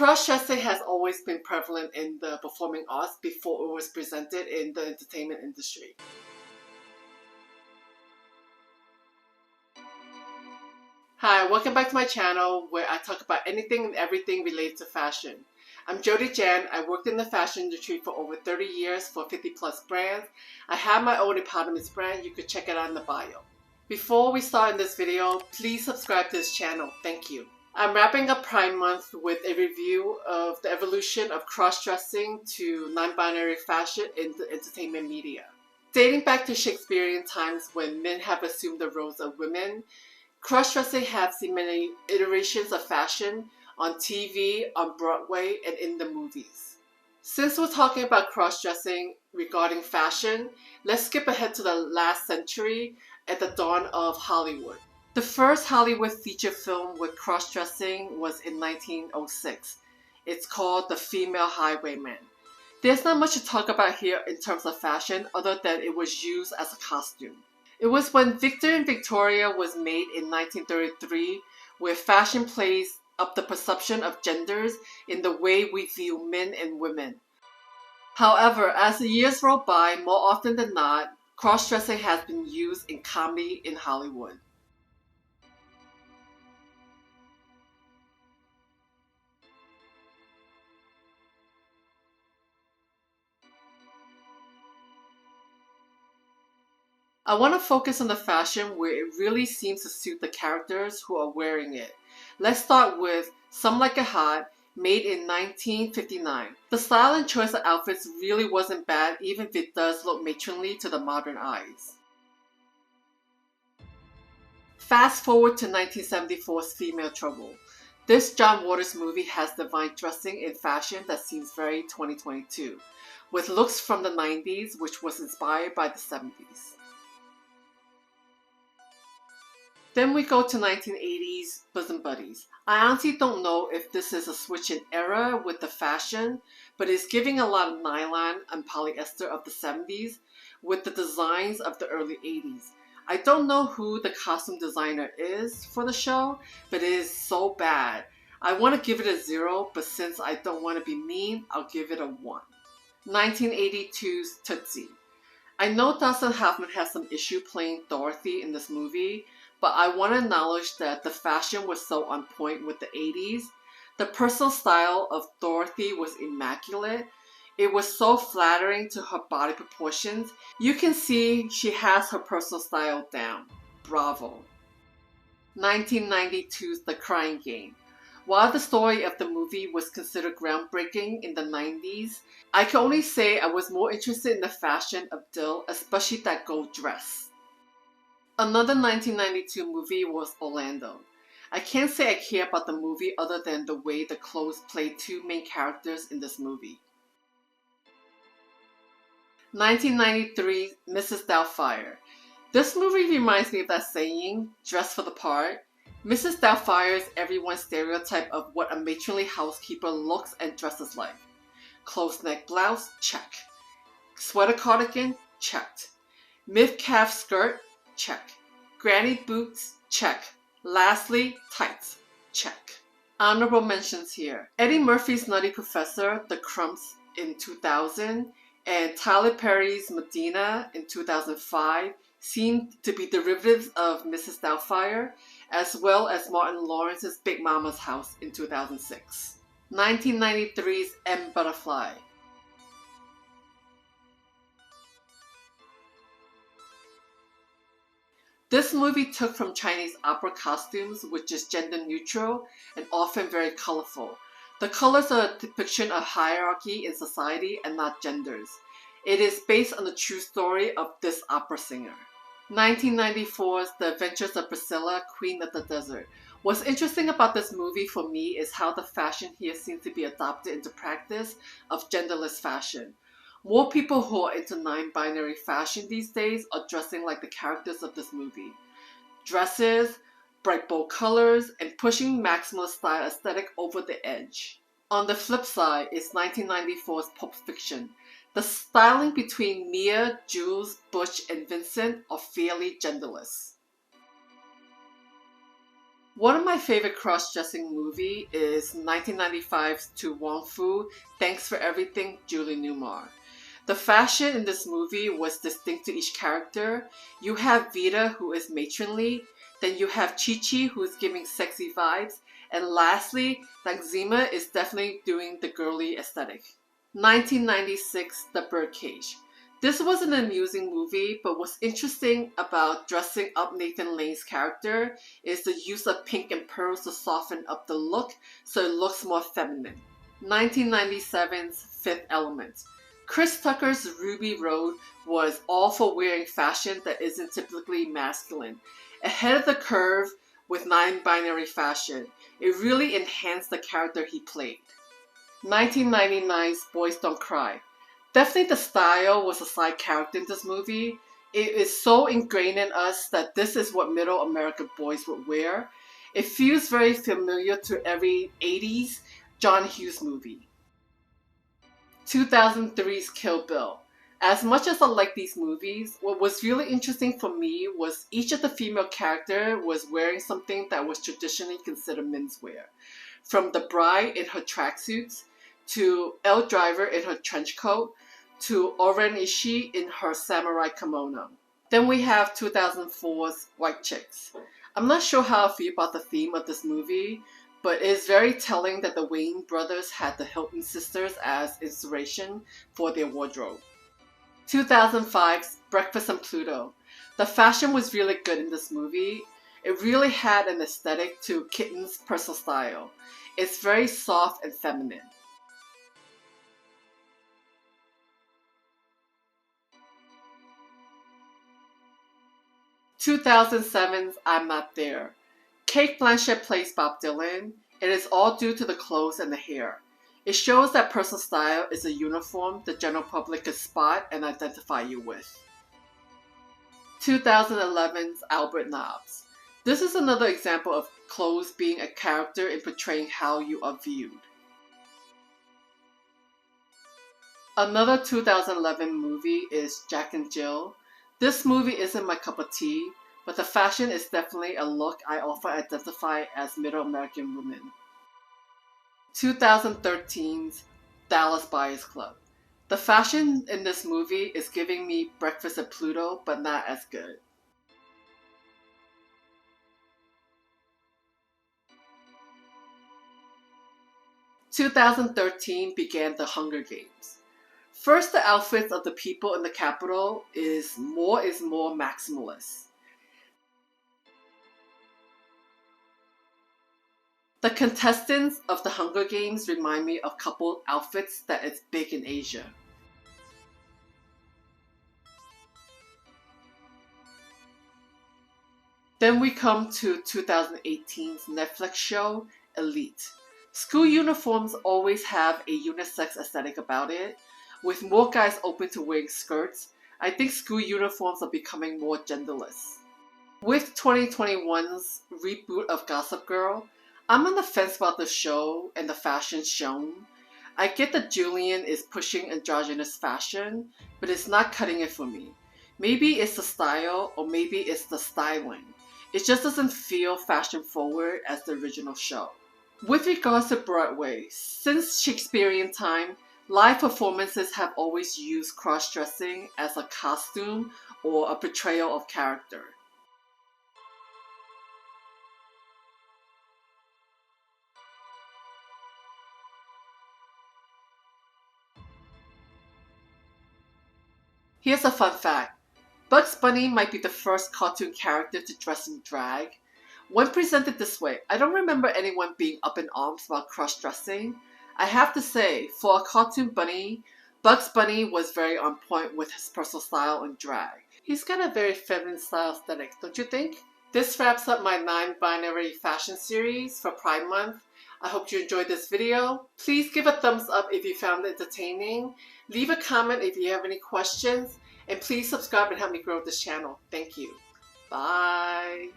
Cross-dressing has always been prevalent in the performing arts before it was presented in the entertainment industry. Hi, welcome back to my channel where I talk about anything and everything related to fashion. I'm Jody Jan. I worked in the fashion industry for over 30 years for 50 plus brands. I have my own eponymous brand. You could check it out in the bio. Before we start in this video, please subscribe to this channel. Thank you. I'm wrapping up Pride Month with a review of the evolution of cross-dressing to non-binary fashion in the entertainment media. Dating back to Shakespearean times when men have assumed the roles of women, cross-dressing has seen many iterations of fashion on TV, on Broadway, and in the movies. Since we're talking about cross-dressing regarding fashion, let's skip ahead to the last century at the dawn of Hollywood. The first Hollywood feature film with cross-dressing was in 1906. It's called The Female Highwayman. There's not much to talk about here in terms of fashion other than it was used as a costume. It was when Victor and Victoria was made in 1933 where fashion plays up the perception of genders in the way we view men and women. However, as the years roll by, more often than not, cross-dressing has been used in comedy in Hollywood. I want to focus on the fashion where it really seems to suit the characters who are wearing it. Let's start with Some Like It Hot, made in 1959. The style and choice of outfits really wasn't bad, even if it does look matronly to the modern eyes. Fast forward to 1974's Female Trouble. This John Waters movie has divine dressing in fashion that seems very 2022, with looks from the 90s which was inspired by the 70s. Then we go to 1980s Bosom Buddies. I honestly don't know if this is a switch in era with the fashion, but it's giving a lot of nylon and polyester of the 70s with the designs of the early 80s. I don't know who the costume designer is for the show, but it is so bad. I want to give it a 0, but since I don't want to be mean, I'll give it a 1. 1982's Tootsie. I know Dustin Hoffman has some issue playing Dorothy in this movie, but I want to acknowledge that the fashion was so on point with the 80s. The personal style of Dorothy was immaculate. It was so flattering to her body proportions. You can see she has her personal style down. Bravo. 1992's The Crying Game. While the story of the movie was considered groundbreaking in the 90s, I can only say I was more interested in the fashion of Dill, especially that gold dress. Another 1992 movie was Orlando. I can't say I care about the movie other than the way the clothes play two main characters in this movie. 1993 Mrs. Doubtfire. This movie reminds me of that saying, dress for the part. Mrs. Doubtfire is everyone's stereotype of what a matronly housekeeper looks and dresses like. Closed neck blouse, check. Sweater cardigan, checked. Mid-calf skirt, check. Granny boots, check. Lastly, tights, check. Honorable mentions here. Eddie Murphy's Nutty Professor, The Crumbs in 2000, and Tyler Perry's Medina in 2005 seem to be derivatives of Mrs. Doubtfire, as well as Martin Lawrence's Big Mama's House in 2006. 1993's M. Butterfly. This movie took from Chinese opera costumes, which is gender neutral and often very colorful. The colors are a depiction of hierarchy in society and not genders. It is based on the true story of this opera singer. 1994's The Adventures of Priscilla, Queen of the Desert. What's interesting about this movie for me is how the fashion here seems to be adopted into practice of genderless fashion. More people who are into non-binary fashion these days are dressing like the characters of this movie. Dresses, bright bold colors, and pushing maximalist style aesthetic over the edge. On the flip side is 1994's Pulp Fiction. The styling between Mia, Jules, Butch, and Vincent are fairly genderless. One of my favorite cross-dressing movie is 1995's to Wong Fu, Thanks for Everything, Julie Newmar. The fashion in this movie was distinct to each character. You have Vita, who is matronly, then you have Chi-Chi, who is giving sexy vibes, and lastly, Langzima is definitely doing the girly aesthetic. 1996, The Birdcage. This was an amusing movie, but what's interesting about dressing up Nathan Lane's character is the use of pink and pearls to soften up the look so it looks more feminine. 1997's Fifth Element. Chris Tucker's Ruby Road was all for wearing fashion that isn't typically masculine. Ahead of the curve with non-binary fashion, it really enhanced the character he played. 1999's Boys Don't Cry. Definitely the style was a side character in this movie. It is so ingrained in us that this is what middle American boys would wear. It feels very familiar to every 80s John Hughes movie. 2003's Kill Bill. As much as I like these movies, what was really interesting for me was each of the female characters was wearing something that was traditionally considered menswear. From the bride in her tracksuits, to Elle Driver in her trench coat, to Oren Ishii in her samurai kimono. Then we have 2004's White Chicks. I'm not sure how I feel about the theme of this movie, but it is very telling that the Wayne brothers had the Hilton sisters as inspiration for their wardrobe. 2005's Breakfast on Pluto. The fashion was really good in this movie. It really had an aesthetic to Kitten's personal style. It's very soft and feminine. 2007's I'm Not There. Cate Blanchett plays Bob Dylan. It is all due to the clothes and the hair. It shows that personal style is a uniform the general public can spot and identify you with. 2011's Albert Nobbs. This is another example of clothes being a character in portraying how you are viewed. Another 2011 movie is Jack and Jill. This movie isn't my cup of tea, but the fashion is definitely a look I often identify as middle American women. 2013's Dallas Buyers Club. The fashion in this movie is giving me Breakfast at Pluto, but not as good. In 2013 began the Hunger Games. First, the outfits of the people in the Capitol is more maximalist. The contestants of the Hunger Games remind me of couple outfits that is big in Asia. Then we come to 2018's Netflix show, Elite. School uniforms always have a unisex aesthetic about it. With more guys open to wearing skirts, I think school uniforms are becoming more genderless. With 2021's reboot of Gossip Girl, I'm on the fence about the show and the fashion shown. I get that Julian is pushing androgynous fashion, but it's not cutting it for me. Maybe it's the style, or maybe it's the styling. It just doesn't feel fashion forward as the original show. With regards to Broadway, since Shakespearean time, live performances have always used cross-dressing as a costume or a portrayal of character. Here's a fun fact. Bugs Bunny might be the first cartoon character to dress in drag. When presented this way, I don't remember anyone being up in arms about cross-dressing. I have to say, for a cartoon bunny, Bugs Bunny was very on point with his personal style and drag. He's got a very feminine style aesthetic, don't you think? This wraps up my non-binary fashion series for Pride Month. I hope you enjoyed this video. Please give a thumbs up if you found it entertaining. Leave a comment if you have any questions. And please subscribe and help me grow this channel. Thank you. Bye.